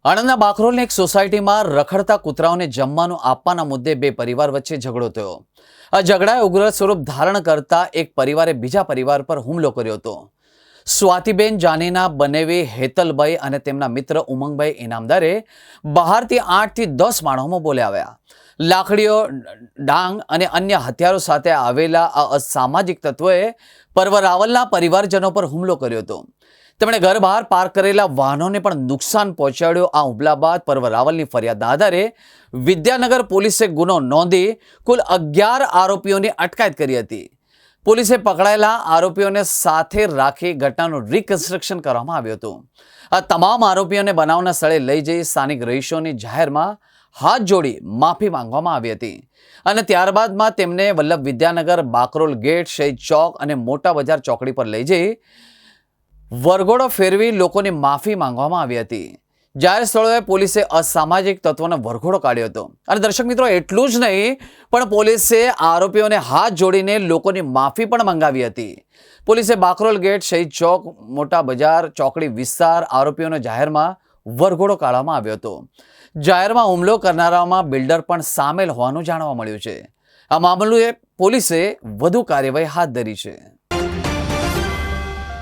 આણંદના બાકરોલની એક સોસાયટીમાં રખડતા કૂતરાઓને જમવાનું આપવાના મુદ્દે બે પરિવાર વચ્ચે ઝઘડો થયો. આ ઝઘડાએ ઉગ્ર સ્વરૂપ ધારણ કરતા એક પરિવારે બીજા પરિવાર પર હુમલો કર્યો હતો. સ્વાતિબેન જાનીના બનેવી હેતલભાઈ અને તેમના મિત્ર ઉમંગભાઈ ઇનામદારે બહારથી 8 થી 10 માણસોમાં બોલ્યા આવ્યા. લાકડીઓ, ડાંગ અને અન્ય હથિયારો સાથે આવેલા આ અસામાજિક તત્વોએ પરવરાવલના પરિવારજનો પર હુમલો કર્યો હતો. તેમણે ઘર બહાર પાર્ક કરેલા વાહનોને પણ નુકસાન પહોંચાડ્યું. આ હુમલા બાદ પરવરાવલની ફરિયાદના આધારે વિદ્યાનગર પોલીસે ગુનો નોંધી કુલ 11 આરોપીઓની અટકાયત કરી હતી. પોલીસે પકડાયેલા આરોપીઓને સાથે રાખી ઘટનાનું રિકન્સ્ટ્રક્શન કરવામાં આવ્યું હતું. આ તમામ આરોપીઓને બનાવના સ્થળે લઈ જઈ સ્થાનિક રહીશોની જાહેરમાં હાથ જોડી માફી માંગવામાં આવી હતી અને ત્યારબાદમાં તેમને વલ્લભ વિદ્યાનગર, બાકરોલ ગેટ, શહીદ ચોક અને મોટા બજાર ચોકડી પર લઈ જઈ વરઘોડો ફેરવી લોકોની માફી માંગવામાં આવી હતી. જાહેર સ્થળોએ પોલીસે અસામાજિક તત્વોનો વરઘોડો કાઢ્યો હતો. અને દર્શક મિત્રો, એટલું જ નહીં પણ પોલીસે આરોપીઓને હાથ જોડીને લોકોની માફી પણ મંગાવી હતી. પોલીસે બાકરોલ ગેટ, શહીદ ચોક, મોટા બજાર ચોકડી વિસ્તાર આરોપીઓનો જાહેરમાં વરઘોડો કાઢવામાં આવ્યો હતો. જાહેરમાં હુમલો કરનારાઓમાં બિલ્ડર પણ સામેલ હોવાનું જાણવા મળ્યું છે. આ મામલે પોલીસે વધુ કાર્યવાહી હાથ ધરી છે.